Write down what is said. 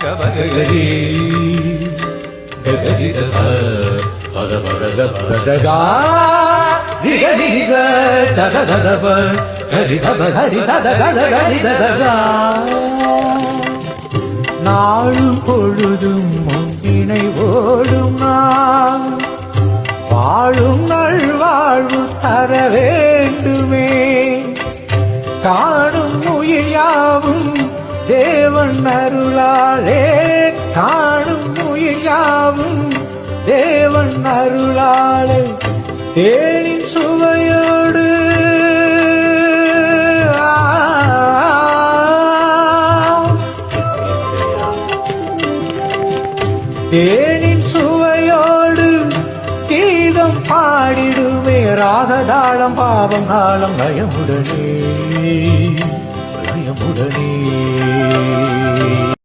கபகரி ககரி ச பத பத ச பத ச கா ரி ச தத தத ப ஹரி தப ஹரி தத தத ஹரி ச ச நாளும் பொழுதும் நினைவோடும் நான் வாழும் நல்வாழ்வு தர வேண்டுமே காணும் உயிர் யாவும் தேவன் அருளாலே காணும் உயிர் யாவும் தேவன் அருளாலே தேனின் சுவையோடு தேனின் சுவையோடு கீதம் பாடிடுமே ராகதாளம் பாவம் காலம் நயமுடனே நயமுடனே